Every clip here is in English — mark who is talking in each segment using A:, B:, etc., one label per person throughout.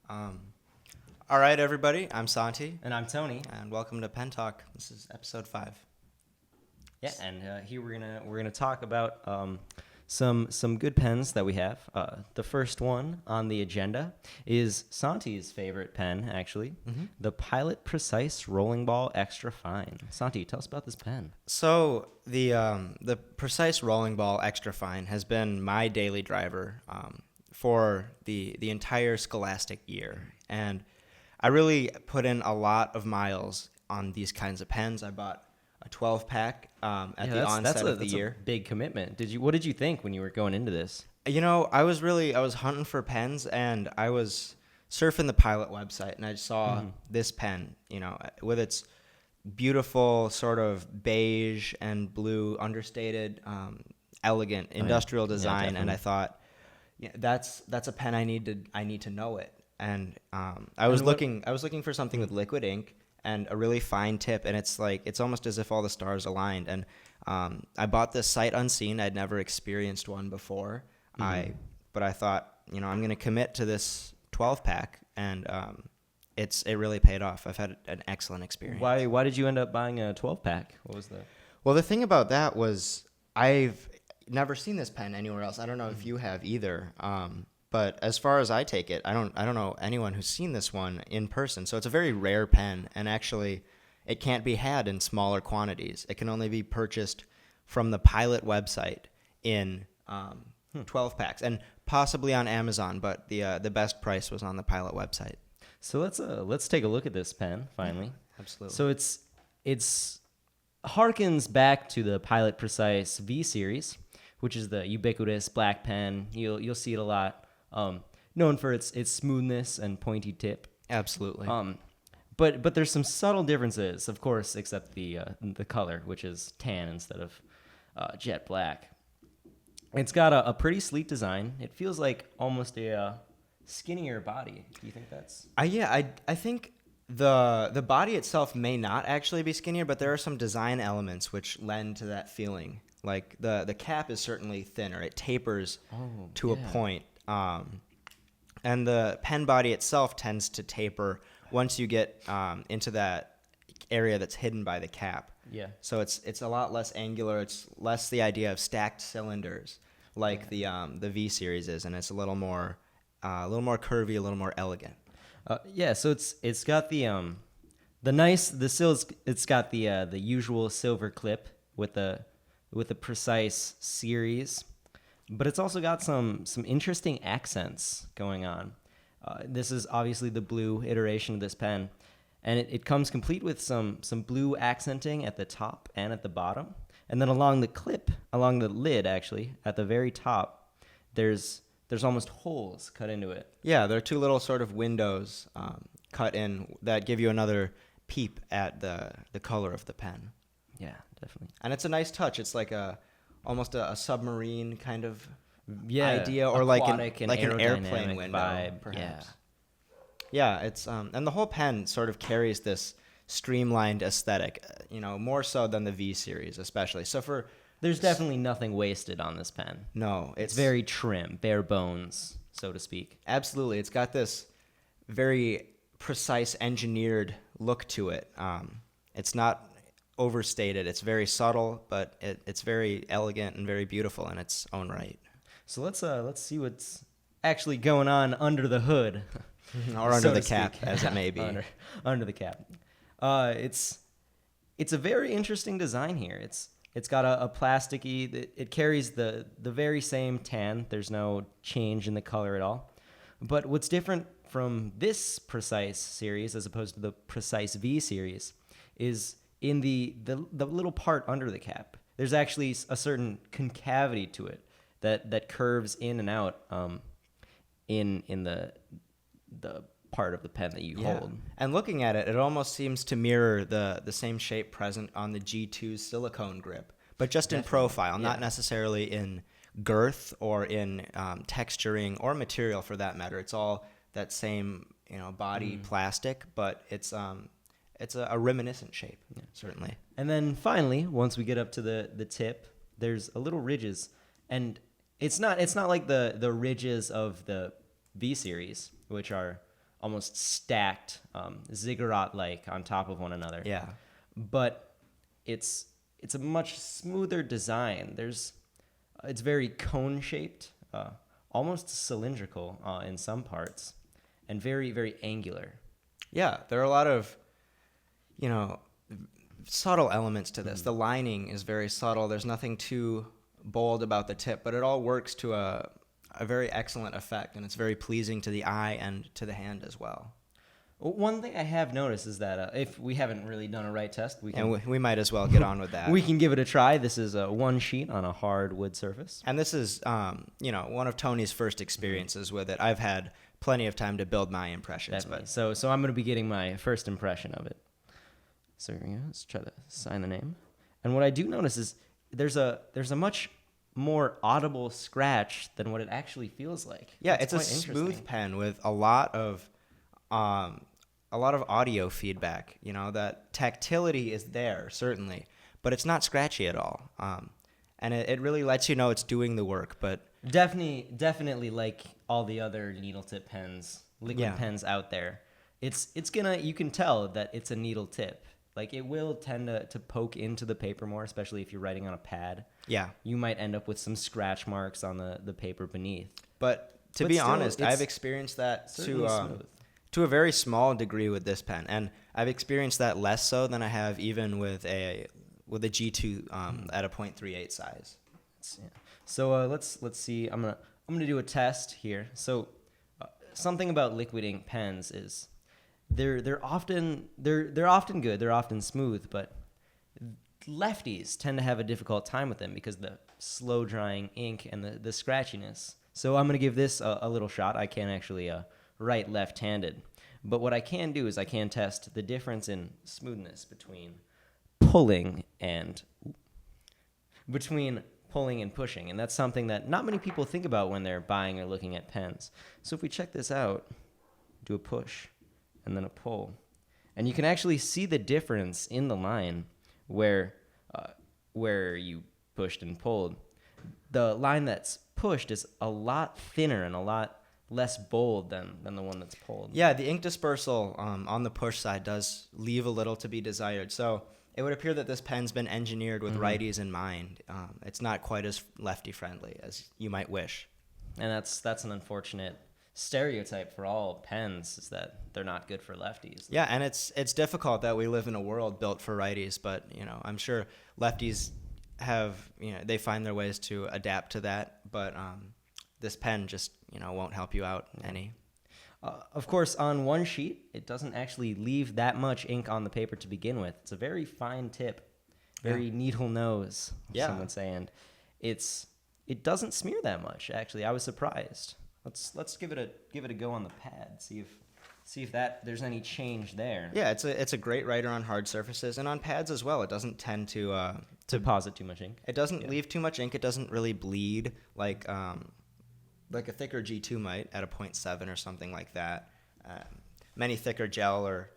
A: Um, all right, everybody. I'm Santi,
B: And I'm Tony.
A: and welcome to Pen Talk. This is episode 5.
B: Yeah, and here we're gonna talk about some good pens that we have. The first one on the agenda is Santi's favorite pen, actually, the Pilot Precise Rolling Ball Extra Fine. Santi, tell us about this pen.
A: So the precise rolling ball extra fine has been my daily driver for the entire scholastic year, and I really put in a lot of miles on these kinds of pens. I bought a 12 pack at the onset of the year.
B: A big commitment. What did you think when you were going into this?
A: You know, I was hunting for pens, and I was surfing the Pilot website, and I saw this pen, with its beautiful sort of beige and blue understated, elegant industrial design, and I thought, yeah, that's a pen I need to know it. And I was looking for something with liquid ink and a really fine tip, and it's almost as if all the stars aligned. And I bought this sight unseen. I'd never experienced one before. But I thought, I'm going to commit to this 12 pack, and it really paid off. I've had an excellent experience.
B: Why did you end up buying a 12 pack? What was the?
A: Well, the thing about that was I've never seen this pen anywhere else. I don't know if you have either. But as far as I take it, I don't know anyone who's seen this one in person. So it's a very rare pen, and actually, it can't be had in smaller quantities. It can only be purchased from the Pilot website in 12 packs, and possibly on Amazon. But the best price was on the Pilot website.
B: So let's take a look at this pen finally.
A: Absolutely.
B: So it's harkens back to the Pilot Precise V series, which is the ubiquitous black pen. You'll see it a lot. Known for its smoothness and pointy tip.
A: Absolutely.
B: But there's some subtle differences, of course, except the color, which is tan instead of jet black. It's got a pretty sleek design. It feels like almost a skinnier body. Do you think that's?
A: I think the body itself may not actually be skinnier, but there are some design elements which lend to that feeling. Like the cap is certainly thinner. It tapers to a point. And the pen body itself tends to taper once you get into that area that's hidden by the cap.
B: Yeah.
A: So it's a lot less angular. It's less the idea of stacked cylinders like the V series is, and it's a little more curvy, a little more elegant.
B: So it's got the sills. It's got the usual silver clip with the Precise series. But it's also got some interesting accents going on. This is obviously the blue iteration of this pen, and it comes complete with some blue accenting at the top and at the bottom. And then along the lid, actually, at the very top, there's almost holes cut into it.
A: Yeah, there are two little sort of windows cut in that give you another peep at the color of the pen.
B: Yeah, definitely.
A: And it's a nice touch. It's like almost a submarine kind of
B: idea,
A: or like an
B: aerodynamic
A: airplane window,
B: vibe,
A: perhaps. Yeah, it's and the whole pen sort of carries this streamlined aesthetic, more so than the V series, especially. So
B: there's definitely nothing wasted on this pen.
A: No,
B: it's very trim, bare bones, so to speak.
A: Absolutely, it's got this very precise, engineered look to it. It's not overstated. It's very subtle, but it's very elegant and very beautiful in its own right.
B: So let's see what's actually going on under the hood,
A: or under the cap, as it may be.
B: under the cap. It's a very interesting design here. It's got a plasticky. It carries the very same tan. There's no change in the color at all. But what's different from this Precise series as opposed to the Precise V series is in the little part under the cap. There's actually a certain concavity to it that curves in and out in the part of the pen that you hold.
A: And looking at it, it almost seems to mirror the same shape present on the G2 silicone grip, but just in profile, not necessarily in girth or in texturing or material for that matter. It's all that same body plastic, but it's a reminiscent shape, certainly.
B: And then finally, once we get up to the tip, there's a little ridges, and it's not like the ridges of the V series, which are almost stacked, ziggurat-like on top of one another.
A: Yeah.
B: But it's a much smoother design. It's very cone-shaped, almost cylindrical in some parts, and very, very angular.
A: Yeah, there are a lot of, subtle elements to this. The lining is very subtle. There's nothing too bold about the tip, but it all works to a very excellent effect, and it's very pleasing to the eye and to the hand as well.
B: One thing I have noticed is that if we haven't really done a right test,
A: we might as well get on with that.
B: We can give it a try. This is one sheet on a hard wood surface.
A: And this is, one of Tony's first experiences with it. I've had plenty of time to build my impressions.
B: Definitely. So I'm going to be getting my first impression of it. So here we go. Let's try to sign the name. And what I do notice is there's a much more audible scratch than what it actually feels like.
A: Yeah, it's a smooth pen with a lot of audio feedback. That tactility is there, certainly, but it's not scratchy at all. And it really lets you know it's doing the work. But
B: definitely like all the other needle tip pens, liquid pens out there, it's gonna, you can tell that it's a needle tip. Like, it will tend to poke into the paper more, especially if you're writing on a pad.
A: Yeah.
B: You might end up with some scratch marks on the paper beneath.
A: But to be honest, I've experienced that to a very small degree with this pen. And I've experienced that less so than I have even with a G2 at a .38 size.
B: So let's see. I'm gonna do a test here. So something about liquid ink pens is they're often good. They're often smooth, but lefties tend to have a difficult time with them because the slow drying ink and the scratchiness. So I'm gonna give this a little shot. I can't actually write left-handed, but what I can do is I can test the difference in smoothness between pulling and pushing, and that's something that not many people think about when they're buying or looking at pens. So if we check this out, do a push and then a pull, and you can actually see the difference in the line where you pushed and pulled. The line that's pushed is a lot thinner and a lot less bold than the one that's pulled.
A: Yeah, the ink dispersal on the push side does leave a little to be desired. So it would appear that this pen's been engineered with righties in mind. It's not quite as lefty friendly as you might wish.
B: And that's an unfortunate stereotype for all pens, is that they're not good for lefties.
A: Yeah, and it's difficult that we live in a world built for righties, but I'm sure lefties they find their ways to adapt to that, but this pen just won't help you out any.
B: Of course, on one sheet, it doesn't actually leave that much ink on the paper to begin with. It's a very fine tip, very needle nose, some would say, and it doesn't smear that much. Actually, I was surprised. Let's give it a go on the pad. See if there's any change there.
A: Yeah, it's a great writer on hard surfaces and on pads as well. It doesn't tend to
B: deposit too much ink.
A: It doesn't leave too much ink. It doesn't really bleed like a thicker G2 might at a 0.7 or something like that. Many thicker gel or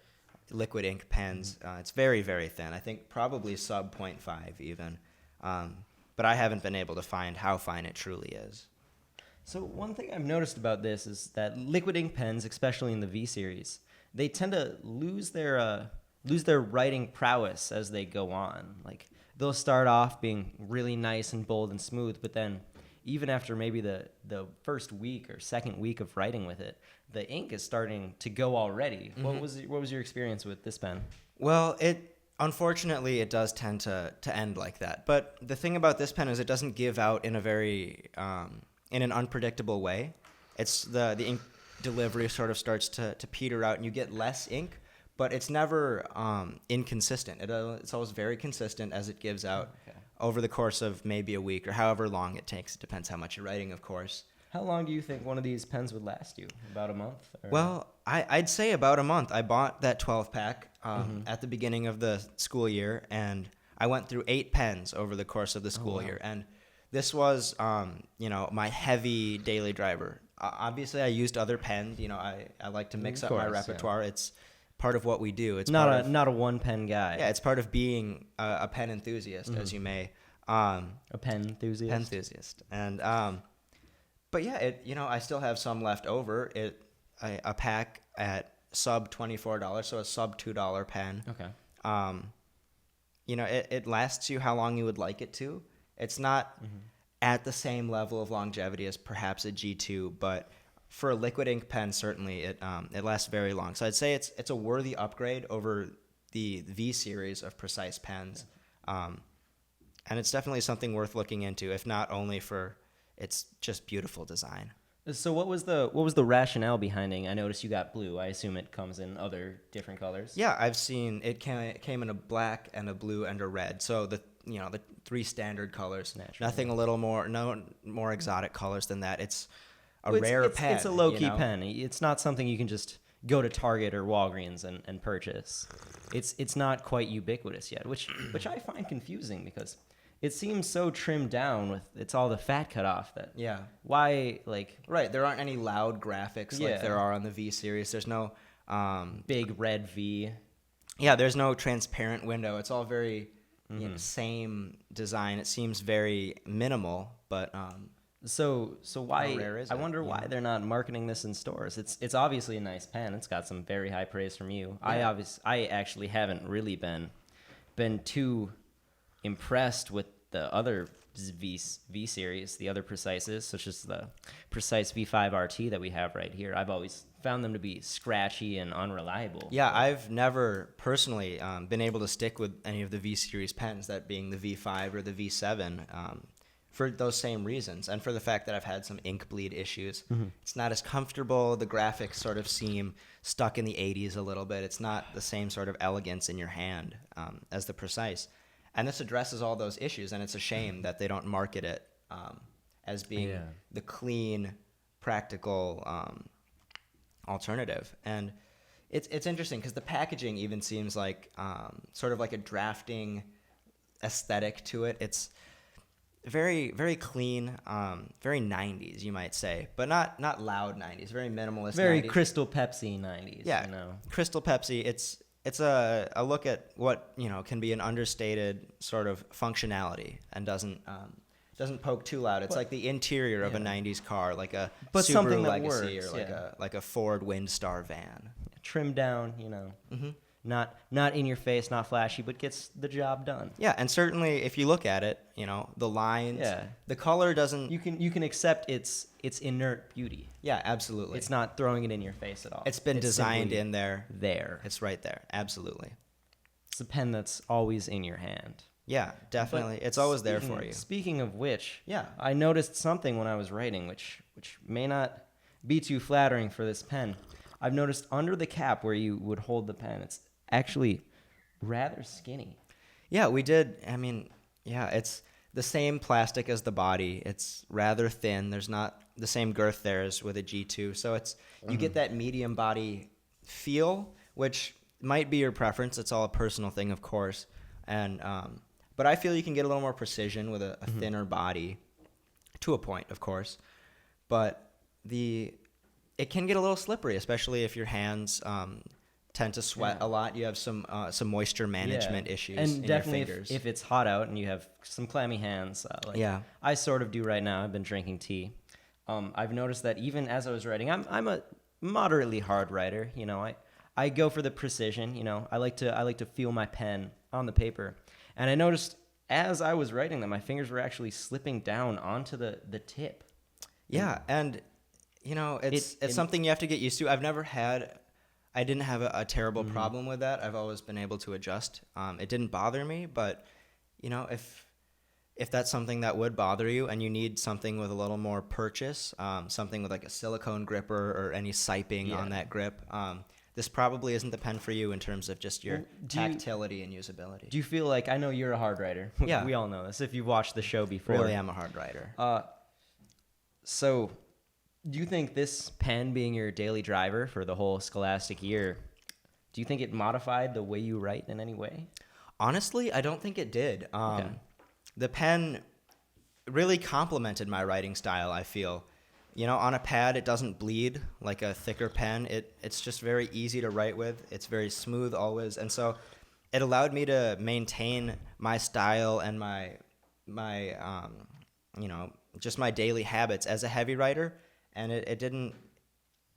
A: liquid ink pens, it's very, very thin. I think probably sub 0.5 even. But I haven't been able to find how fine it truly is.
B: So one thing I've noticed about this is that liquid ink pens, especially in the V series, they tend to lose their writing prowess as they go on. Like, they'll start off being really nice and bold and smooth, but then even after maybe the first week or second week of writing with it, the ink is starting to go already. Mm-hmm. What was your experience with this pen?
A: Well, unfortunately it does tend to end like that. But the thing about this pen is it doesn't give out in a very in an unpredictable way. It's the ink delivery sort of starts to peter out, and you get less ink, but it's never inconsistent. It's always very consistent as it gives out. Okay. Over the course of maybe a week or however long it takes. It depends how much you're writing, of course.
B: How long do you think one of these pens would last you? About a month? Or?
A: Well, I'd say about a month. I bought that 12-pack at the beginning of the school year, and I went through 8 pens over the course of the school year. And this was, my heavy daily driver. Obviously, I used other pens. I like to mix up my repertoire. Yeah. It's part of what we do. It's
B: not a one pen guy.
A: Yeah, it's part of being a pen enthusiast, as you may.
B: A pen enthusiast.
A: Pen enthusiast, and but yeah, I still have some left over. a pack at sub $24, so a sub $2 pen.
B: Okay.
A: It lasts you how long you would like it to. It's not at the same level of longevity as perhaps a G2, but for a liquid ink pen, certainly it lasts very long. So I'd say it's a worthy upgrade over the V series of precise pens, and it's definitely something worth looking into, if not only for its just beautiful design.
B: So what was the rationale behind it? I noticed you got blue. I assume it comes in other different colors.
A: Yeah, I've seen it came in a black and a blue and a red. So the 3 standard colors.
B: Naturally.
A: Nothing no more exotic colors than that. It's a
B: Well,
A: rare pen.
B: It's a low-key pen. It's not something you can just go to Target or Walgreens and purchase. It's not quite ubiquitous yet, which I find confusing because it seems so trimmed down with it's all the fat cut off that.
A: Yeah.
B: Why
A: Right, there aren't any loud graphics like there are on the V series. There's no
B: big red V.
A: Yeah, there's no transparent window. It's all very same design. It seems very minimal, but
B: So why?
A: how rare is
B: I
A: it?
B: wonder why they're not marketing this in stores. It's obviously a nice pen. It's got some very high praise from you.
A: Yeah.
B: I actually haven't really been too impressed with the other V series, the other Precises, such as the Precise V5 RT that we have right here. I've always found them to be scratchy and unreliable.
A: Yeah, I've never personally been able to stick with any of the V series pens, that being the V5 or the V7, for those same reasons, and for the fact that I've had some ink bleed issues. It's not as comfortable. The graphics sort of seem stuck in the 80s a little bit. It's not the same sort of elegance in your hand as the Precise. And this addresses all those issues, and it's a shame that they don't market it as being the clean, practical alternative. And it's interesting because the packaging even seems like sort of like a drafting aesthetic to it. It's very, very clean, very 90s, you might say, but not loud 90s, very minimalist.
B: Very
A: 90s.
B: Crystal Pepsi 90s.
A: Yeah, Crystal Pepsi. It's a look at what can be an understated sort of functionality, and doesn't poke too loud. It's like the interior of a 90s car, like a
B: But
A: Subaru
B: something that
A: Legacy
B: works,
A: or like a Ford Windstar van.
B: Trimmed down, not in your face, not flashy, but gets the job done.
A: Yeah, and certainly if you look at it, the lines, the color doesn't.
B: You can accept its inert beauty.
A: Yeah, absolutely.
B: It's not throwing it in your face at all.
A: It's been designed
B: simply
A: in there.
B: There.
A: It's right there. Absolutely.
B: It's a pen that's always in your hand.
A: Yeah, definitely.
B: But
A: it's always there for you.
B: Speaking of which,
A: Yeah.
B: I noticed something when I was writing, which may not be too flattering for this pen. I've noticed under the cap where you would hold the pen, it's actually rather skinny.
A: Yeah, we did. I mean, yeah, it's the same plastic as the body. It's rather thin. There's not the same girth there as with a G2. So you get that medium body feel, which might be your preference. It's all a personal thing, of course. And but I feel you can get a little more precision with a thinner body, to a point, of course. But it can get a little slippery, especially if your hands tend to sweat a lot. You have some moisture management issues
B: and
A: in
B: definitely
A: your fingers.
B: if it's hot out and you have some clammy hands, I sort of do right now. I've been drinking tea. I've noticed that even as I was writing, I'm a moderately hard writer. I go for the precision. I like to feel my pen on the paper, and I noticed as I was writing that my fingers were actually slipping down onto the tip.
A: Yeah, and it's something you have to get used to. I didn't have a terrible problem with that. I've always been able to adjust. It didn't bother me, but if that's something that would bother you and you need something with a little more purchase, something with like a silicone gripper or any siping on that grip, this probably isn't the pen for you in terms of just your tactility and usability.
B: Do you feel like, I know you're a hard writer.
A: Yeah.
B: We all know this if you've watched the show before.
A: Really am a hard writer.
B: So do you think this pen being your daily driver for the whole scholastic year, do you think it modified the way you write in any way?
A: Honestly, I don't think it did. The pen really complemented my writing style, I feel. On a pad, it doesn't bleed like a thicker pen. It's just very easy to write with. It's very smooth always. And so it allowed me to maintain my style and my just my daily habits as a heavy writer. And it didn't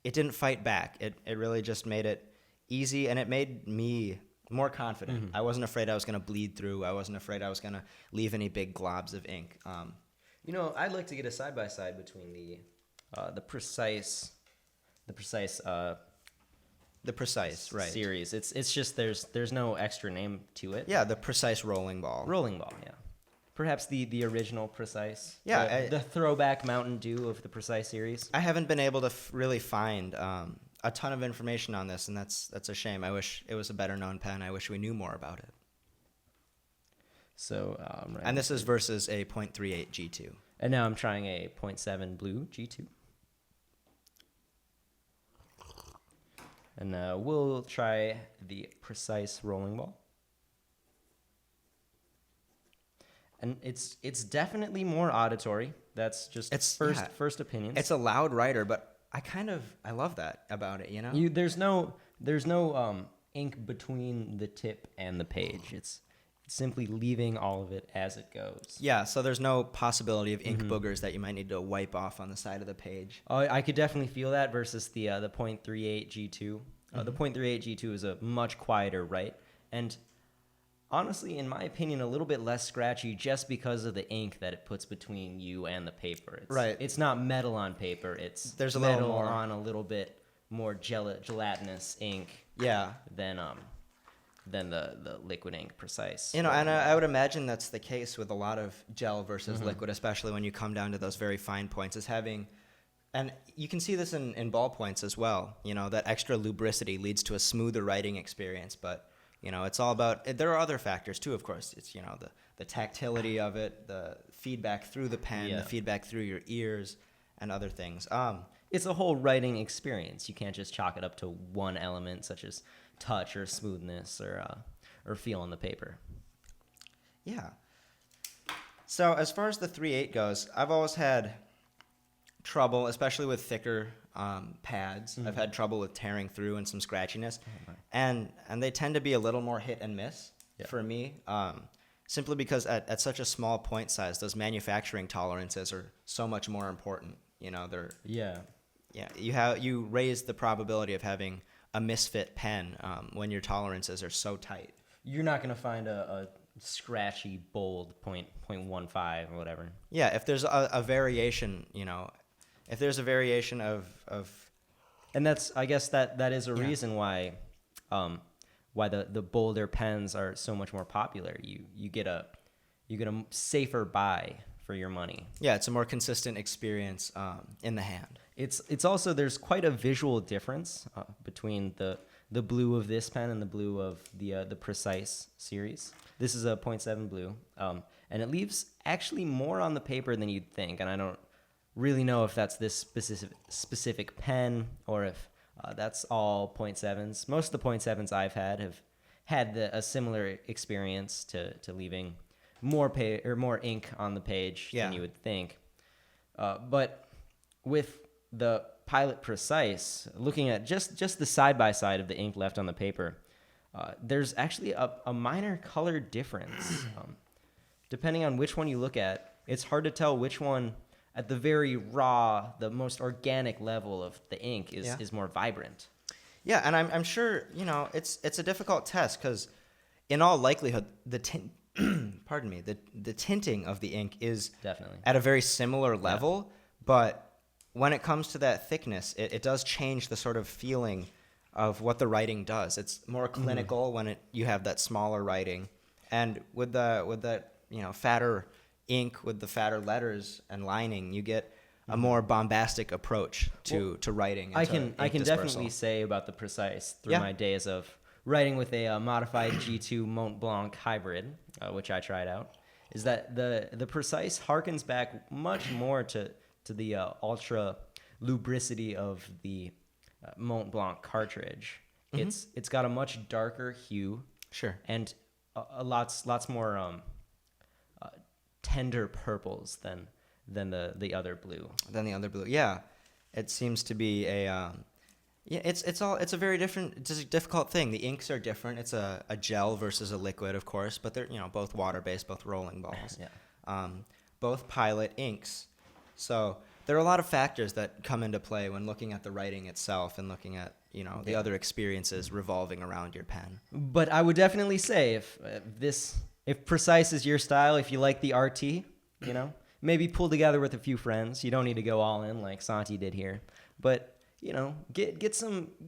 A: it didn't fight back. It really just made it easy, and it made me more confident. I wasn't afraid I was going to bleed through. I wasn't afraid I was going to leave any big globs of ink.
B: I'd like to get a side by side between the precise
A: right.
B: series. It's just there's no extra name to it.
A: Yeah, the precise rolling ball.
B: Rolling ball, yeah. Perhaps the original precise.
A: Yeah,
B: the throwback Mountain Dew of the precise series.
A: I haven't been able to really find a ton of information on this, and that's a shame. I wish it was a better known pen. I wish we knew more about it.
B: So,
A: and this is versus a .38 G2.
B: And now I'm trying a .7 blue G2. And we'll try the precise rolling ball. And it's definitely more auditory. That's just first opinions.
A: It's a loud writer, but I love that about it, you know?
B: There's no ink between the tip and the page. It's simply leaving all of it as it goes.
A: Yeah, so there's no possibility of ink boogers that you might need to wipe off on the side of the page.
B: Oh, I could definitely feel that versus the .38 G2. The .38 G2 is a much quieter write, and honestly, in my opinion, a little bit less scratchy just because of the ink that it puts between you and the paper. It's not metal on paper. There's metal a little more on a little bit more gelatinous ink.
A: Yeah.
B: Than the liquid ink precise.
A: And I would imagine that's the case with a lot of gel versus liquid, especially when you come down to those very fine points, is having, and you can see this in ballpoints as well, that extra lubricity leads to a smoother writing experience, but it's all about, there are other factors too, of course. It's, the tactility of it, the feedback through the pen, the feedback through your ears, and other things.
B: It's a whole writing experience. You can't just chalk it up to one element such as touch or smoothness or feel on the paper.
A: Yeah. So as far as the 3.8 goes, I've always had trouble, especially with thicker pads. I've had trouble with tearing through and some scratchiness. And they tend to be a little more hit and miss for me, simply because at such a small point size, those manufacturing tolerances are so much more important. You raise the probability of having a misfit pen when your tolerances are so tight.
B: You're not going to find a scratchy, bold .15 or whatever.
A: Yeah, if there's a variation, if there's a variation of
B: and I guess that is a reason why the bolder pens are so much more popular. You get a safer buy for your money.
A: Yeah, it's a more consistent experience in the hand.
B: It's also, there's quite a visual difference between the blue of this pen and the blue of the precise series. This is a .7 blue, and it leaves actually more on the paper than you'd think. And I don't really know if that's this specific pen or if that's all .7s. Most of the .7s I've have had a similar experience to leaving more ink on the page than you would think. But with the Pilot Precise, looking at just the side-by-side of the ink left on the paper, there's actually a minor color difference. Depending on which one you look at, it's hard to tell which one, at the very raw, the most organic level of the ink, is more vibrant.
A: Yeah, and I'm sure, it's a difficult test because in all likelihood, the tinting of the ink is
B: definitely
A: at a very similar level, but when it comes to that thickness, it does change the sort of feeling of what the writing does. It's more clinical when you have that smaller writing, and with that fatter ink with the fatter letters and lining, you get a more bombastic approach to writing.
B: I can definitely say about the Precise through my days of writing with a modified G2 Mont Blanc hybrid, which I tried out, is that the Precise harkens back much more to the ultra lubricity of the Mont Blanc cartridge. It's got a much darker hue, and lots more tender purples than the other blue.
A: Yeah. It seems to be it's a very different, it's a difficult thing. The inks are different. It's a gel versus a liquid, of course, but they're both water based, both rolling balls. Both Pilot inks. So there are a lot of factors that come into play when looking at the writing itself and looking at, you know, the other experiences revolving around your pen.
B: But I would definitely say if precise is your style, if you like the RT, you know, maybe pull together with a few friends. You don't need to go all in like Santi did here, but you know,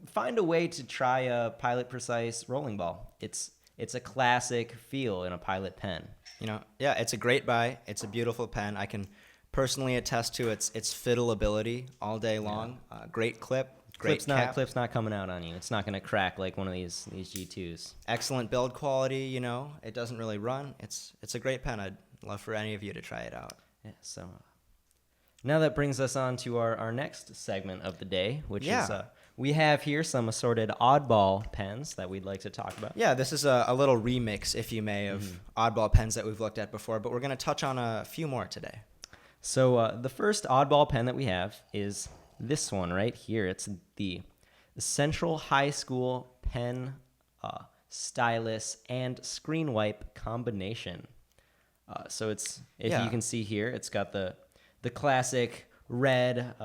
B: find a way to try a Pilot Precise rolling ball. It's a classic feel in a Pilot pen.
A: You know, yeah, it's a great buy. It's a beautiful pen. I can personally attest to its fiddleability all day long. Great clip, great cap.
B: Clip's not coming out on you. It's not going to crack like one of these G2s.
A: Excellent build quality. You know, it doesn't really run. It's a great pen. I'd love for any of you to try it out.
B: Yeah. So now that brings us on to our next segment of the day, which is we have here some assorted oddball pens that we'd like to talk about.
A: Yeah, this is a little remix, if you may, of oddball pens that we've looked at before, but we're going to touch on a few more today.
B: So the first oddball pen that we have is this one right here. It's the Central High School pen stylus and screen wipe combination. So it's, if you can see here, it's got the classic red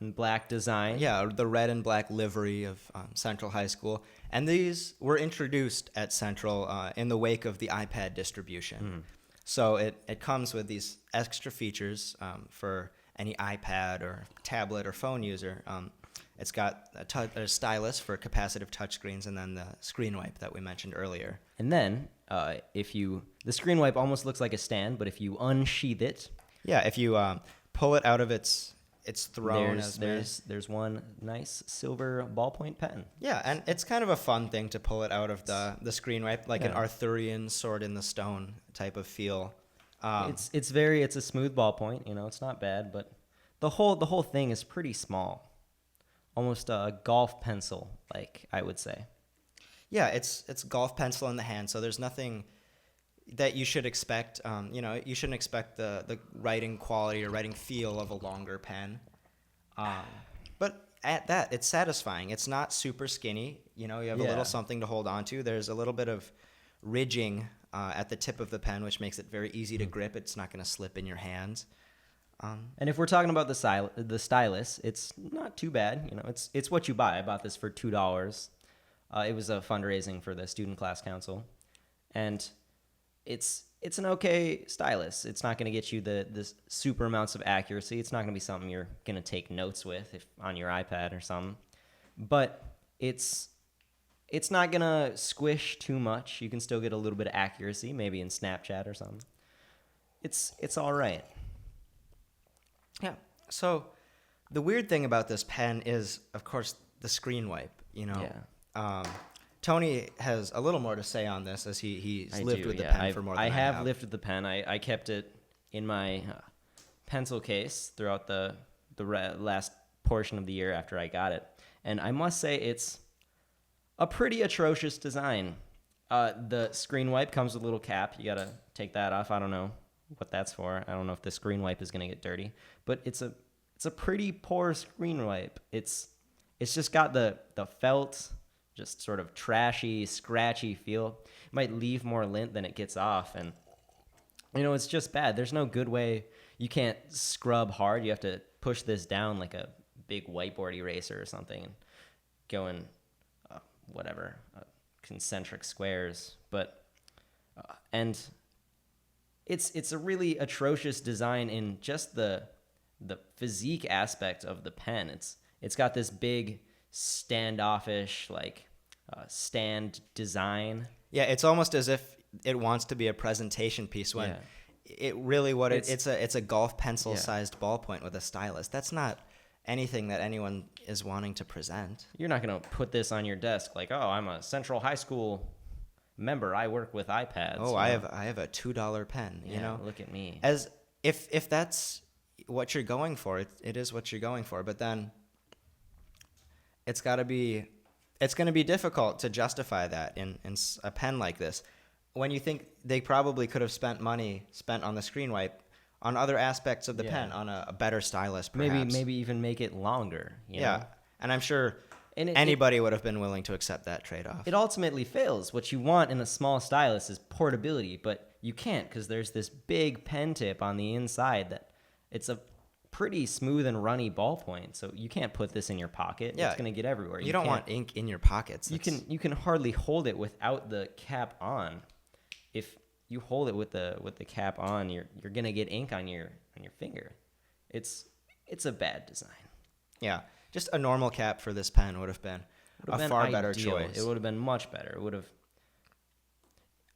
B: and black design.
A: Yeah, the red and black livery of Central High School. And these were introduced at Central in the wake of the iPad distribution. So it comes with these extra features for any iPad or tablet or phone user. It's got a stylus for capacitive touchscreens and then the screen wipe that we mentioned earlier.
B: And then the screen wipe almost looks like a stand, but if you unsheath it.
A: Yeah, if you pull it out of its throne.
B: There's one nice silver ballpoint pen.
A: Yeah, and it's kind of a fun thing to pull it out of the screen wipe, like an Arthurian sword in the stone type of feel.
B: It's a smooth ballpoint, you know, it's not bad, but the whole thing is pretty small, almost a golf pencil, like I would say.
A: Yeah, it's golf pencil in the hand, so there's nothing that you should expect. You know, you shouldn't expect the writing quality or writing feel of a longer pen. But at that, it's satisfying. It's not super skinny. You know, you have a little something to hold on to. There's a little bit of ridging at the tip of the pen, which makes it very easy to grip. It's not going to slip in your hands.
B: And if we're talking about the stylus, it's not too bad. You know, it's what you buy. I bought this for $2. It was a fundraising for the Student Class Council, and it's an okay stylus. It's not going to get you the super amounts of accuracy. It's not going to be something you're going to take notes with on your iPad or something. But it's not going to squish too much. You can still get a little bit of accuracy, maybe in Snapchat or something. It's all right.
A: Yeah. So the weird thing about this pen is, of course, the screen wipe. You know.
B: Yeah.
A: Tony has a little more to say on this, as he's lived with the pen for more than I have.
B: I have lived with the pen. I kept it in my pencil case throughout the last portion of the year after I got it. And I must say it's a pretty atrocious design. The screen wipe comes with a little cap. You got to take that off. I don't know what that's for. I don't know if the screen wipe is going to get dirty. But it's a pretty poor screen wipe. It's just got the felt, just sort of trashy, scratchy feel. It might leave more lint than it gets off, and you know, it's just bad. There's no good way. You can't scrub hard. You have to push this down like a big whiteboard eraser or something and go in concentric squares. But and it's a really atrocious design in just the physique aspect of the pen. It's got this big standoffish, like stand design.
A: Yeah, it's almost as if it wants to be a presentation piece when it really it's a golf pencil sized ballpoint with a stylus. That's not anything that anyone is wanting to present.
B: You're not going to put this on your desk like, oh, I'm a Central High School member. I work with iPads.
A: Oh, I have a $2 pen. You know,
B: look at me.
A: As if that's what you're going for, it is what you're going for. But then it's going to be difficult to justify that in a pen like this, when you think they probably could have spent money on the screen wipe on other aspects of the pen, on a better stylus, perhaps.
B: Maybe even make it longer. You know?
A: And I'm sure anybody would have been willing to accept that trade-off.
B: It ultimately fails. What you want in a small stylus is portability, but you can't because there's this big pen tip on the inside that it's a pretty smooth and runny ballpoint, so you can't put this in your pocket.
A: Yeah.
B: It's going to get everywhere.
A: You don't want ink in your pockets.
B: You can hardly hold it without the cap on. If you hold it with the cap on, you're going to get ink on your finger. It's a bad design.
A: Yeah. Just a normal cap for this pen would have been a far better choice.
B: It would have been much better.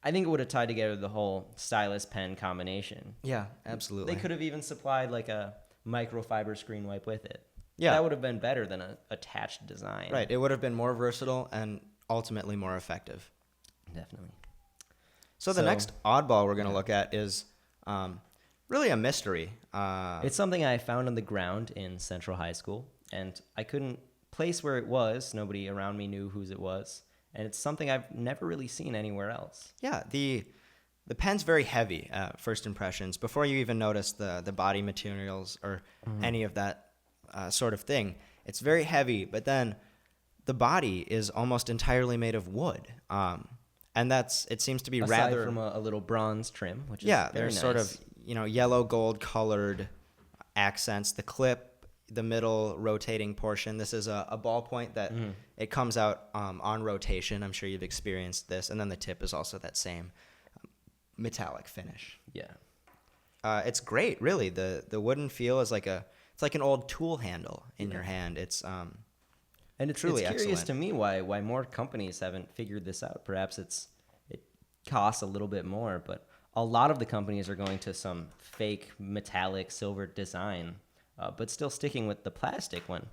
B: I think it would have tied together the whole stylus pen combination.
A: Yeah, absolutely.
B: They could have even supplied like a microfiber screen wipe with it.
A: Yeah.
B: That would have been better than a attached design.
A: Right. It would have been more versatile and ultimately more effective.
B: Definitely.
A: So the next oddball we're going to look at is really a mystery.
B: It's something I found on the ground in Central High School, and I couldn't place where it was. Nobody around me knew whose it was, and it's something I've never really seen anywhere else.
A: Yeah, the pen's very heavy, first impressions. Before you even notice the body materials or any of that sort of thing, it's very heavy, but then the body is almost entirely made of wood. And it seems to be
B: Aside
A: rather...
B: from a little bronze trim, which is
A: yeah,
B: very
A: there's
B: nice.
A: sort of, yellow gold colored accents. The clip, the middle rotating portion. This is a ballpoint that it comes out on rotation. I'm sure you've experienced this. And then the tip is also that same metallic finish.
B: Yeah.
A: It's great, really. The wooden feel is it's like an old tool handle in your hand. It's
B: And it's
A: truly
B: curious
A: excellent
B: to me why more companies haven't figured this out. Perhaps it costs a little bit more, but a lot of the companies are going to some fake metallic silver design, but still sticking with the plastic one.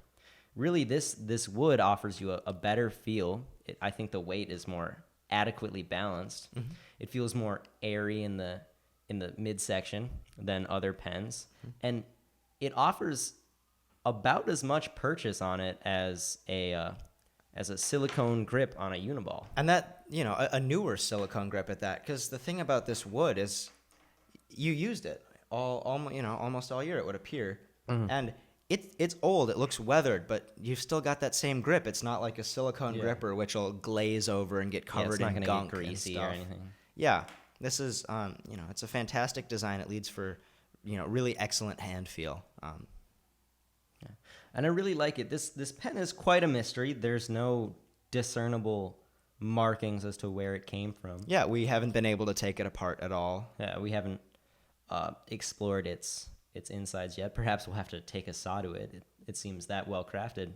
B: Really, this wood offers you a better feel. I think the weight is more adequately balanced. Mm-hmm. It feels more airy in the midsection than other pens, and it offers about as much purchase on it as a silicone grip on a Uniball.
A: And that, a newer silicone grip at that, because the thing about this wood is you used it almost all year, it would appear. Mm-hmm. And it's old, it looks weathered, but you've still got that same grip. It's not like a silicone gripper, which will glaze over and get covered in gunk
B: get greasy
A: and stuff.
B: or anything.
A: Yeah, this is, it's a fantastic design. It leads for, really excellent hand feel.
B: And I really like it. This pen is quite a mystery. There's no discernible markings as to where it came from.
A: Yeah, we haven't been able to take it apart at all.
B: Yeah, we haven't explored its insides yet. Perhaps we'll have to take a saw to it. It seems that well crafted.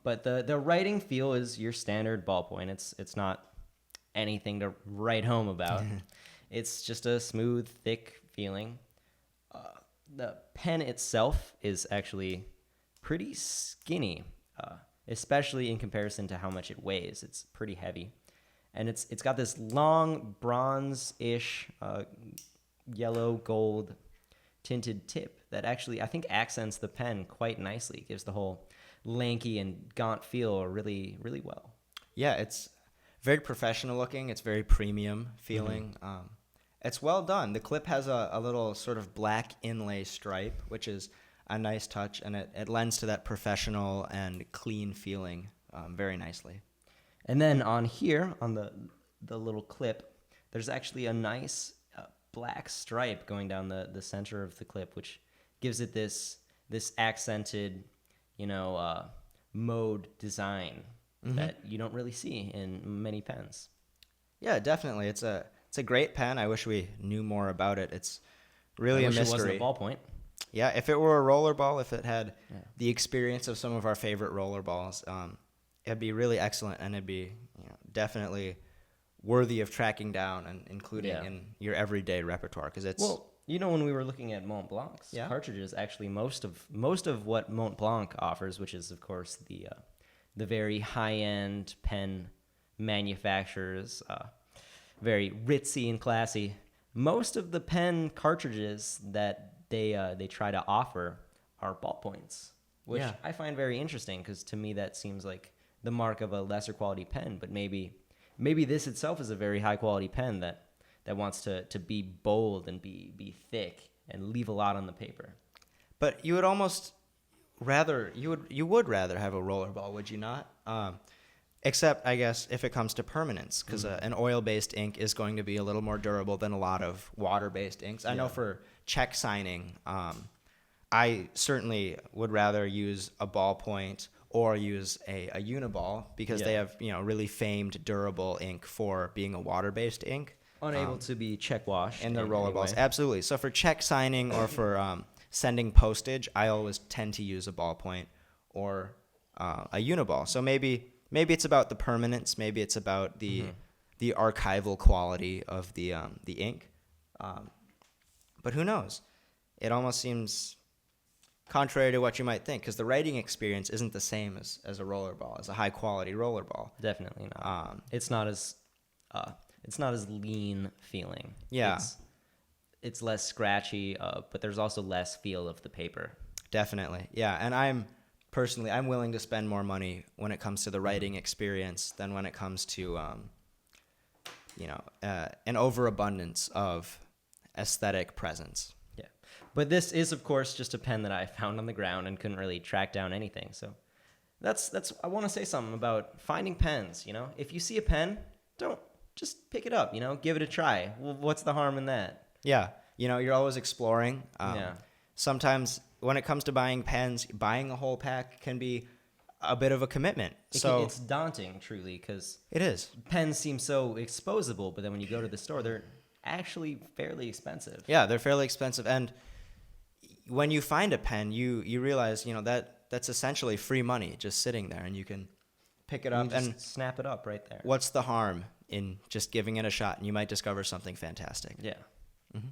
B: But the writing feel is your standard ballpoint. It's not anything to write home about. It's just a smooth, thick feeling. The pen itself is actually pretty skinny, especially in comparison to how much it weighs. It's pretty heavy, and it's got this long bronze-ish yellow gold tinted tip that actually I think accents the pen quite nicely. Gives the whole lanky and gaunt feel really, really well.
A: Yeah, it's very professional looking. It's very premium feeling. Mm-hmm. It's well done. The clip has a little sort of black inlay stripe, which is a nice touch, and it lends to that professional and clean feeling very nicely.
B: And then on here, on the little clip, there's actually a nice black stripe going down the center of the clip, which gives it this accented, mode design that you don't really see in many pens.
A: Yeah, definitely. It's a great pen. I wish we knew more about it. It's really a mystery.
B: It wasn't a ballpoint.
A: Yeah, if it were a rollerball, if it had the experience of some of our favorite rollerballs, it'd be really excellent, and it'd be definitely worthy of tracking down and including in your everyday repertoire, because it's...
B: Well, when we were looking at Mont Blanc's cartridges, actually most of what Mont Blanc offers, which is, of course, the very high-end pen manufacturers, very ritzy and classy, most of the pen cartridges that they try to offer are ballpoints, which I find very interesting, because to me that seems like the mark of a lesser quality pen. But maybe this itself is a very high quality pen that wants to be bold and be thick and leave a lot on the paper.
A: But you would almost rather you would rather have a rollerball, would you not? Except, I guess, if it comes to permanence, because an oil-based ink is going to be a little more durable than a lot of water-based inks. I know for check signing, I certainly would rather use a ballpoint or use a Uniball because they have, really famed durable ink for being a water-based ink.
B: Unable to be check washed
A: In the
B: in
A: roller
B: any
A: balls.
B: way.
A: Absolutely. So for check signing or for sending postage, I always tend to use a ballpoint or a Uniball. So maybe it's about the permanence. Maybe it's about the archival quality of the ink. But who knows? It almost seems contrary to what you might think, because the writing experience isn't the same as a rollerball, as a high quality rollerball.
B: Definitely not. It's not as lean feeling.
A: Yeah.
B: It's less scratchy, but there's also less feel of the paper.
A: Definitely. Yeah. And I'm willing to spend more money when it comes to the writing experience than when it comes to, an overabundance of aesthetic presence.
B: Yeah. But this is, of course, just a pen that I found on the ground and couldn't really track down anything. So that's I want to say something about finding pens. If you see a pen, don't just pick it up, give it a try. Well, what's the harm in that?
A: Yeah. You're always exploring.
B: Yeah.
A: Sometimes when it comes to buying pens, buying a whole pack can be a bit of a commitment.
B: It's daunting, truly, because
A: it is.
B: Pens seem so exposable, but then when you go to the store, they're actually fairly expensive.
A: Yeah, they're fairly expensive. And when you find a pen, you realize, that's essentially free money just sitting there, and you can pick it up
B: and snap it up right there.
A: What's the harm in just giving it a shot? And you might discover something fantastic.
B: Yeah. Mm-hmm.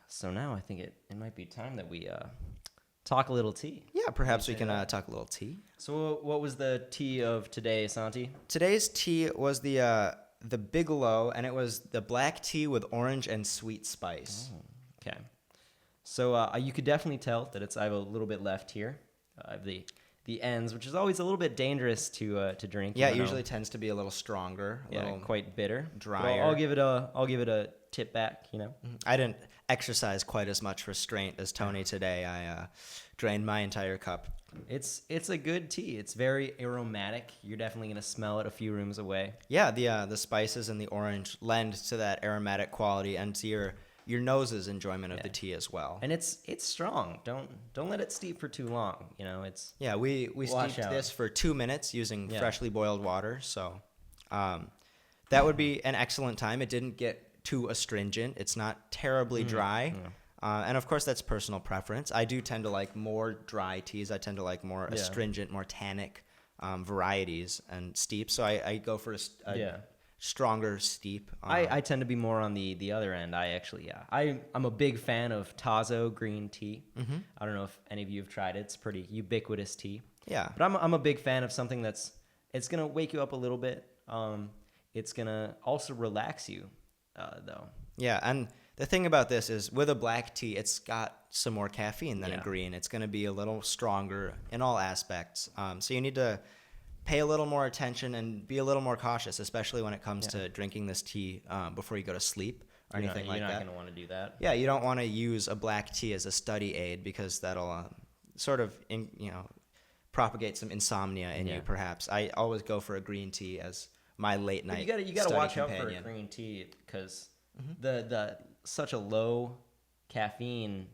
B: So now I think it might be time that we talk a little tea.
A: Yeah, perhaps we can talk a little tea.
B: So what was the tea of today, Santi?
A: Today's tea was the Bigelow, and it was the black tea with orange and sweet spice.
B: Oh, okay. So you could definitely tell that I have a little bit left here. I have the ends, which is always a little bit dangerous to drink.
A: Yeah, it usually tends to be a little stronger,
B: quite bitter,
A: drier.
B: I'll give it a tip back.
A: I didn't exercise quite as much restraint as Tony today. I drained my entire cup.
B: It's a good tea. It's very aromatic. You're definitely gonna smell it a few rooms away.
A: Yeah, the spices and the orange lend to that aromatic quality and to your nose's enjoyment of the tea as well.
B: And it's strong. Don't let it steep for too long.
A: We steeped this for 2 minutes using freshly boiled water. So that would be an excellent time. It didn't get too astringent. It's not terribly dry. And of course, that's personal preference. I do tend to like more dry teas. I tend to like more astringent, more tannic varieties and steeps. So I go for a stronger steep.
B: I tend to be more on the other end. I'm a big fan of Tazo green tea. Mm-hmm. I don't know if any of you have tried it. It's pretty ubiquitous tea.
A: Yeah.
B: But I'm a big fan of something it's gonna wake you up a little bit. It's gonna also relax you, though.
A: Yeah, and the thing about this is with a black tea, it's got some more caffeine than a green. It's going to be a little stronger in all aspects. So you need to pay a little more attention and be a little more cautious, especially when it comes to drinking this tea before you go to sleep or anything like that.
B: You're not going to want to do that.
A: Yeah, you don't want to use a black tea as a study aid because that'll sort of propagate some insomnia in you. Perhaps I always go for a green tea as my late night.
B: You got to watch out for a green tea because the such a low caffeine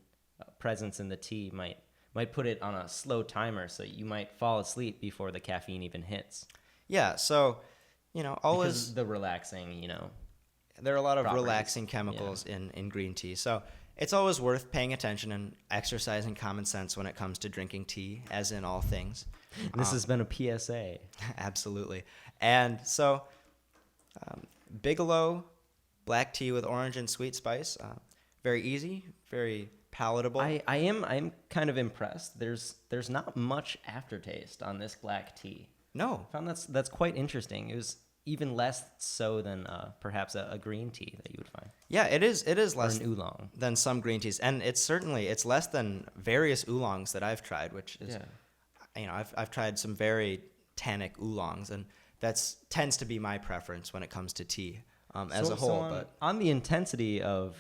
B: presence in the tea might put it on a slow timer, so you might fall asleep before the caffeine even hits.
A: Yeah, so always
B: because the relaxing,
A: there are a lot of
B: properties.
A: Relaxing chemicals in green tea. So it's always worth paying attention and exercising common sense when it comes to drinking tea, as in all things.
B: This has been a PSA.
A: Absolutely. And so Bigelow black tea with orange and sweet spice. Very easy, very palatable.
B: I am kind of impressed. There's not much aftertaste on this black tea.
A: No.
B: I found that's quite interesting. It was even less so than perhaps a green tea that you would find.
A: Yeah, it is less
B: or an oolong
A: than some green teas, and it's less than various oolongs that I've tried, which is I've tried some very tannic oolongs, and that's tends to be my preference when it comes to tea. As a whole,
B: but on the intensity of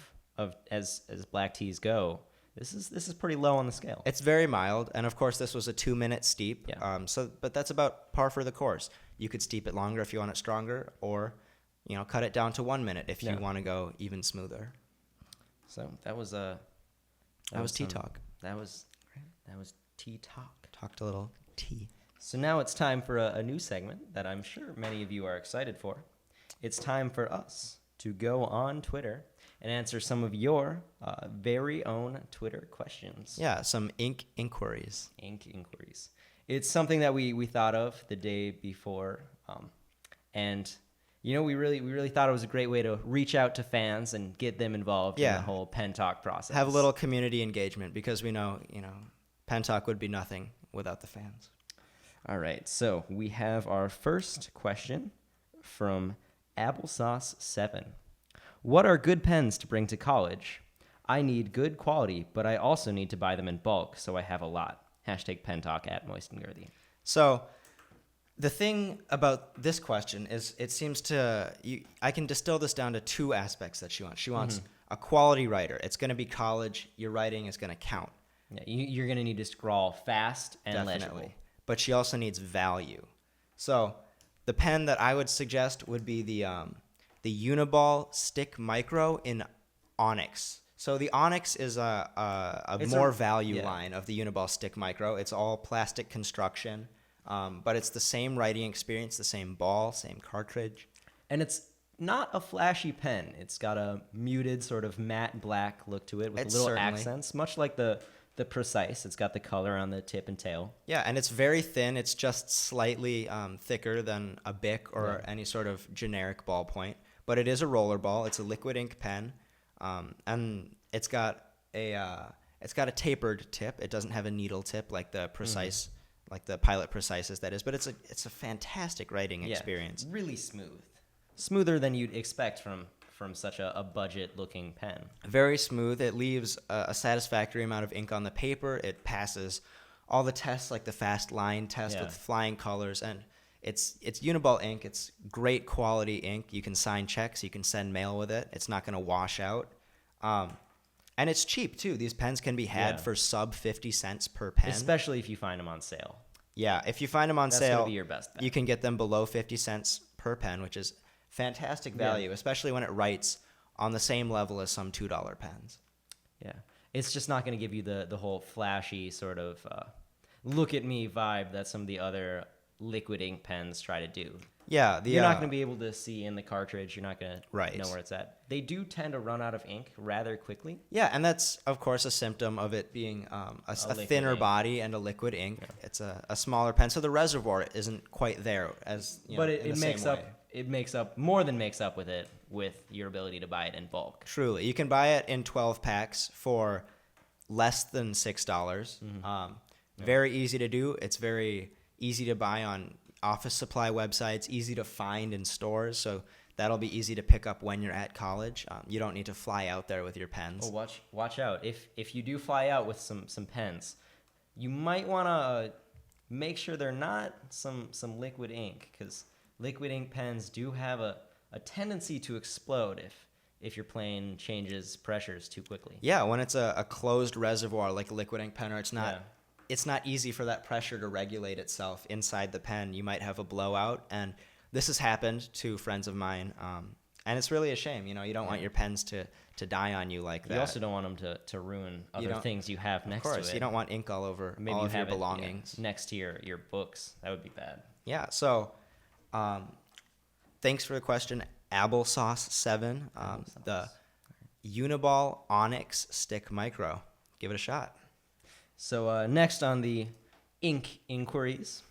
B: as black teas go, this is pretty low on the scale.
A: It's very mild, and of course this was a 2-minute steep.
B: Yeah.
A: But that's about par for the course. You could steep it longer if you want it stronger, or cut it down to 1 minute if you want to go even smoother.
B: So that was
A: tea talk.
B: that was tea talk.
A: Talked a little tea.
B: So now it's time for a new segment that I'm sure many of you are excited for. It's time for us to go on Twitter and answer some of your very own Twitter questions.
A: Yeah, some ink inquiries.
B: Ink inquiries. It's something that we thought of the day before, and we really thought it was a great way to reach out to fans and get them involved in the whole Pen Talk process.
A: Have a little community engagement because we know Pen Talk would be nothing without the fans.
B: All right, so we have our first question from Applesauce7. What are good pens to bring to college? I need good quality, but I also need to buy them in bulk, so I have a lot. #PenTalk @MoistandGirthy.
A: So the thing about this question is it seems I can distill this down to two aspects that she wants. She wants a quality writer. It's going to be college. Your writing is going to count.
B: Yeah, you're going to need to scrawl fast and legible.
A: But she also needs value. So the pen that I would suggest would be the Uniball Stick Micro in Onyx. So the Onyx is a more value line of the Uniball Stick Micro. It's all plastic construction, but it's the same writing experience, the same ball, same cartridge.
B: And it's not a flashy pen. It's got a muted sort of matte black look to it with little accents, much like the Precise. It's got the color on the tip and tail.
A: Yeah, and it's very thin. It's just slightly thicker than a Bic or any sort of generic ballpoint. But it is a roller ball. It's a liquid ink pen, and it's got a tapered tip. It doesn't have a needle tip like the Precise, like the Pilot Precises that is. But it's a fantastic writing experience.
B: Really smooth, smoother than you'd expect from such a budget-looking pen.
A: Very smooth. It leaves a satisfactory amount of ink on the paper. It passes all the tests, like the fast line test with flying colors, and it's Uniball ink. It's great quality ink. You can sign checks. You can send mail with it. It's not going to wash out. And it's cheap, too. These pens can be had for sub 50 cents per pen.
B: Especially if you find them on sale.
A: Yeah, if you find them on sale,
B: that's going to be your best bet.
A: You can get them below 50 cents per pen, which is fantastic value, especially when it writes on the same level as some $2 pens.
B: Yeah. It's just not going to give you the whole flashy sort of look at me vibe that some of the other liquid ink pens try to do.
A: Yeah.
B: You're not going to be able to see in the cartridge. You're not going to know where it's at. They do tend to run out of ink rather quickly.
A: Yeah, and that's, of course, a symptom of it being a thinner ink. Body and a liquid ink. Yeah. It's a smaller pen, so the reservoir isn't quite there as
B: but it makes up. It makes up more than makes up with your ability to buy it in bulk.
A: Truly, you can buy it in 12 packs for less than $6. Very easy to do. It's very easy to buy on office supply websites, easy to find in stores. So that'll be easy to pick up when you're at college. You don't need to fly out there with your pens.
B: Oh, watch out! If you do fly out with some pens, you might want to make sure they're not some liquid ink, because liquid ink pens do have a tendency to explode if your plane changes pressures too quickly.
A: Yeah, when it's a closed reservoir like a liquid ink pen, or it's not easy for that pressure to regulate itself inside the pen. You might have a blowout, and this has happened to friends of mine, and it's really a shame. You don't want your pens to die on you like that.
B: You also don't want them to ruin other things you have next to it. Of course,
A: you don't want ink all over all of your belongings.
B: Next to your books. That would be bad.
A: Yeah, so thanks for the question, Applesauce7. The Uniball Onyx Stick Micro. Give it a shot.
B: So next on the ink inquiries,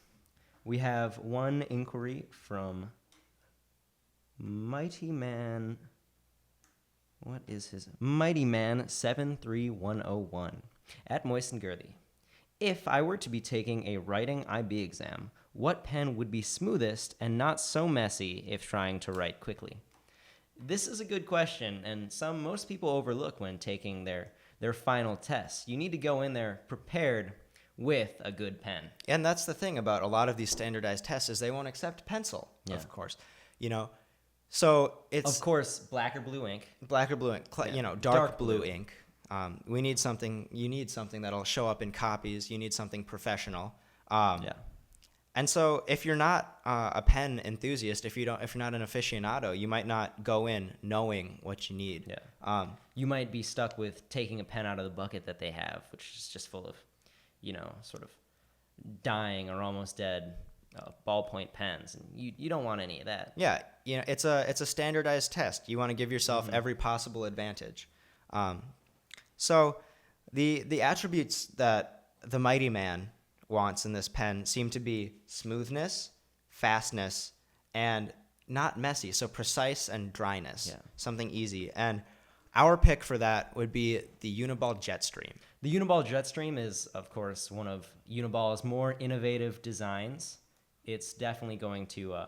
B: we have one inquiry from Mighty Man. What is his? Mighty Man 73101 @MoistandGirthy. If I were to be taking a writing IB exam, what pen would be smoothest and not so messy if trying to write quickly? This is a good question, and most people overlook when taking their final test. You need to go in there prepared with a good pen.
A: And that's the thing about a lot of these standardized tests is they won't accept pencil, of course. So it's...
B: Of course, black or blue ink.
A: Black or blue ink. Dark blue ink. You need something that'll show up in copies. You need something professional. And so if you're not a pen enthusiast, if you're not an aficionado, you might not go in knowing what you need.
B: Yeah. You might be stuck with taking a pen out of the bucket that they have, which is just full of, sort of dying or almost dead ballpoint pens, and you don't want any of that.
A: Yeah, it's a standardized test. You want to give yourself every possible advantage. So the attributes that the Mighty Man wants in this pen seem to be smoothness, fastness, and not messy. So precise and dryness.
B: Yeah.
A: Something easy. And our pick for that would be the Uniball Jetstream.
B: The Uniball Jetstream is, of course, one of Uniball's more innovative designs. It's definitely going to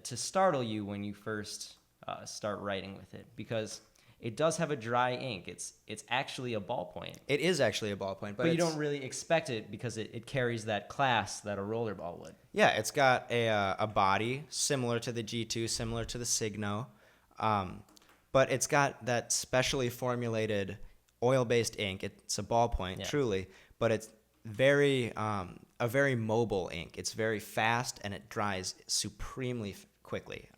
B: startle you when you first start writing with it, because it does have a dry ink. It's actually a ballpoint.
A: It is actually a ballpoint,
B: but you don't really expect it because it carries that class that a rollerball would.
A: Yeah, it's got a body similar to the G2, similar to the Signo, but it's got that specially formulated oil-based ink. It's a ballpoint, truly, but it's a very mobile ink. It's very fast and it dries supremely quickly.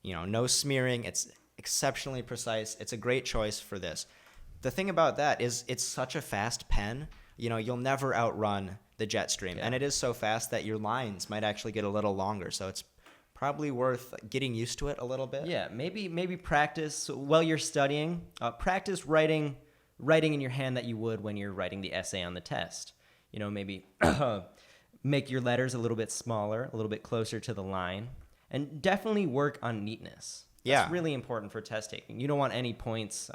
A: No smearing. It's exceptionally precise. It's a great choice for this. The thing about that is it's such a fast pen. You'll never outrun the Jetstream, and it is so fast that your lines might actually get a little longer. So it's probably worth getting used to it a little bit.
B: Yeah, maybe practice while you're studying. Practice writing in your hand that you would when you're writing the essay on the test. Maybe make your letters a little bit smaller, a little bit closer to the line, and definitely work on neatness. That's really important for test taking. You don't want any points,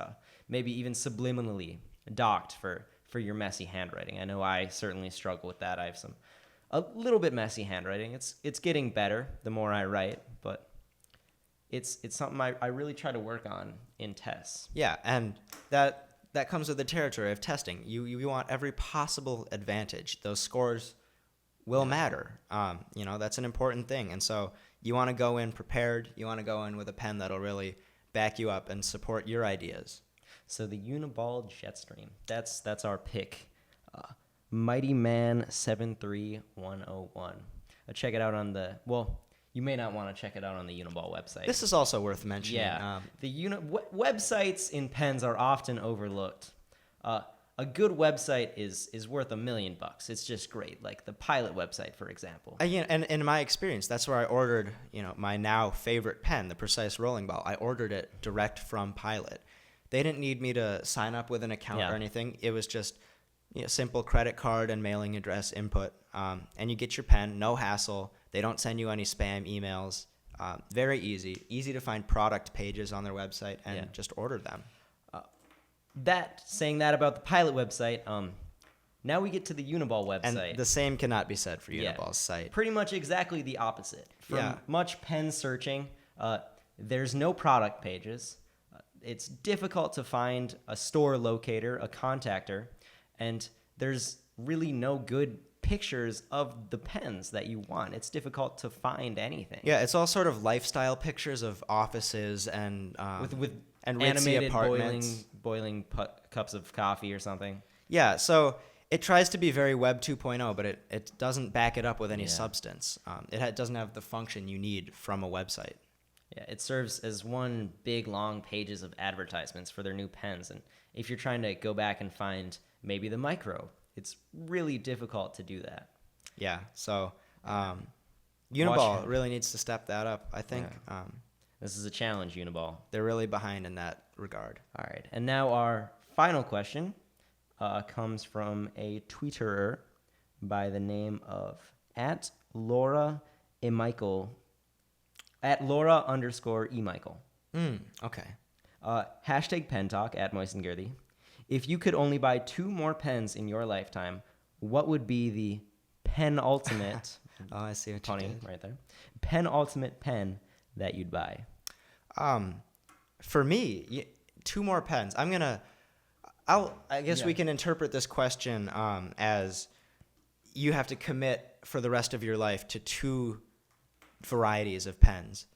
B: maybe even subliminally docked for your messy handwriting. I know I certainly struggle with that. I have a little bit messy handwriting. It's getting better the more I write, but it's something I really try to work on in tests.
A: Yeah, and that comes with the territory of testing. You want every possible advantage. Those scores will matter. That's an important thing. And so you want to go in prepared. You want to go in with a pen that'll really back you up and support your ideas.
B: So the Uniball Jetstream, that's our pick. Mighty Man 73101. Check it out on you may not want to check it out on the Uniball website.
A: This is also worth mentioning.
B: Yeah, websites in pens are often overlooked. A good website is worth $1 million. It's just great, like the Pilot website, for example.
A: And in my experience, that's where I ordered, my now favorite pen, the Precise Rolling Ball. I ordered it direct from Pilot. They didn't need me to sign up with an account or anything. It was just simple credit card and mailing address input, and you get your pen, no hassle. They don't send you any spam emails. Very easy to find product pages on their website and just order them.
B: Saying that about the Pilot website, now we get to the Uniball website.
A: And the same cannot be said for Uniball's site.
B: Pretty much exactly the opposite. From much pen searching, there's no product pages. It's difficult to find a store locator, a contactor, and there's really no good pictures of the pens that you want. It's difficult to find anything.
A: Yeah, it's all sort of lifestyle pictures of offices and
B: with
A: and
B: animated
A: apartments.
B: boiling cups of coffee or something.
A: Yeah, so it tries to be very Web 2.0, but it doesn't back it up with any substance. It doesn't have the function you need from a website.
B: Yeah, it serves as one big long pages of advertisements for their new pens, and if you're trying to go back and find maybe the Micro, it's really difficult to do that.
A: Yeah, so Uniball really needs to step that up, I think.
B: Yeah. This is a challenge, Uniball.
A: They're really behind in that regard.
B: All right, and now our final question comes from a tweeterer by the name of @Laura_emichael. @Laura_emichael.
A: Okay.
B: #pentalk @moistandgirthy. If you could only buy 2 more pens in your lifetime, what would be the penultimate?
A: Oh, I see what you did.
B: Right there. Penultimate pen that you'd buy.
A: For me, 2 more pens. I guess we can interpret this question as you have to commit for the rest of your life to 2 varieties of pens.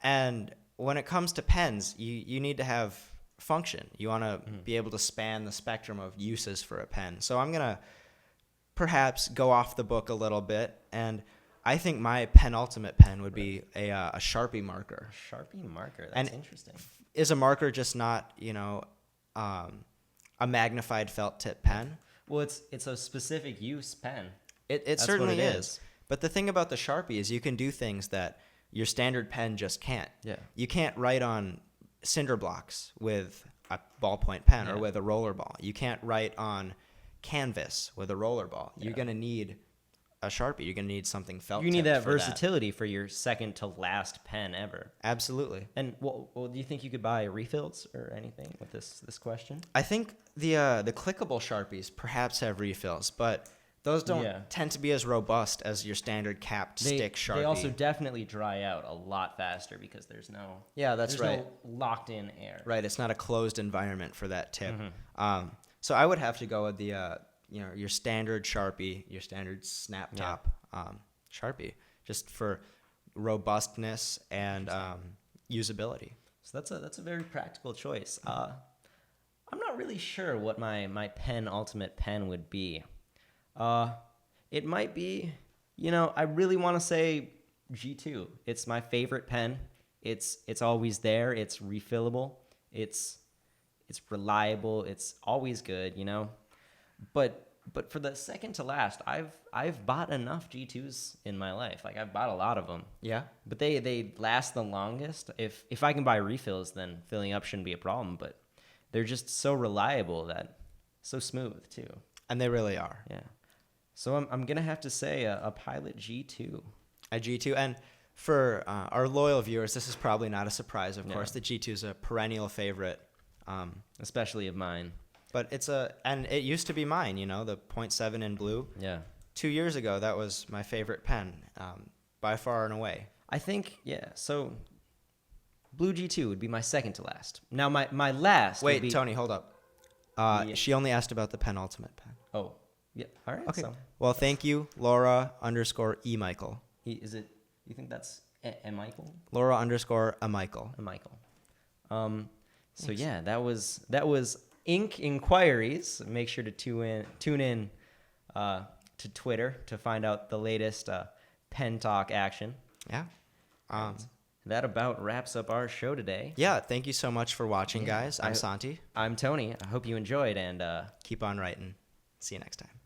A: And when it comes to pens, you need to have function. You want to be able to span the spectrum of uses for a pen. So I'm going to perhaps go off the book a little bit, and I think my penultimate pen would be a Sharpie marker.
B: Sharpie marker. That's
A: And
B: interesting.
A: Is a marker just not, a magnified felt tip pen?
B: Well, it's a specific use pen.
A: It
B: That's
A: certainly
B: what it
A: is. But the thing about the Sharpie is you can do things that your standard pen just can't.
B: Yeah.
A: You can't write on cinder blocks with a ballpoint pen or
B: Yeah.
A: with a roller ball. You can't write on canvas with a roller ball. You're going to need a Sharpie. You're going to need something felt
B: You need
A: tipped
B: that
A: for
B: versatility for your second to last pen ever.
A: Absolutely.
B: And well, do you think you could buy refills or anything with this question?
A: I think the clickable Sharpies perhaps have refills, but those don't tend to be as robust as your standard capped stick Sharpie.
B: They also definitely dry out a lot faster because there's no
A: that's right.
B: no locked in air.
A: Right, it's not a closed environment for that tip.
B: Mm-hmm.
A: So I would have to go with the your standard Sharpie, your standard snap top Sharpie, just for robustness and usability.
B: So that's a very practical choice. I'm not really sure what my ultimate pen would be. It might be, I really want to say G2. It's my favorite pen. It's always there. It's refillable. It's reliable. It's always good, But for the second to last, I've bought enough G2s in my life. Like I've bought a lot of them.
A: Yeah.
B: But they last the longest. If I can buy refills, then filling up shouldn't be a problem. But they're just so reliable so smooth too.
A: And they really are.
B: Yeah. So I'm gonna have to say a Pilot G2.
A: A G2, and for our loyal viewers, this is probably not a surprise. Of course, the G2 is a perennial favorite,
B: Especially of mine.
A: But and it used to be mine. The .7 in blue.
B: Yeah.
A: 2 years ago, that was my favorite pen, by far and away.
B: I think So Blue G2 would be my second to last. Now my last.
A: Wait,
B: would be,
A: Tony, hold up. She only asked about the penultimate pen.
B: Oh, yeah. All right.
A: Okay.
B: So
A: Well, thank you, Laura_E Michael.
B: is it? You think that's a Michael?
A: Laura_A Michael.
B: A Michael. So yeah, that was Ink Inquiries. Make sure to tune in to Twitter to find out the latest pen talk action.
A: Yeah.
B: That about wraps up our show today.
A: Yeah. Thank you so much for watching, guys. I'm Santi.
B: I'm Tony. I hope you enjoyed and
A: Keep on writing. See you next time.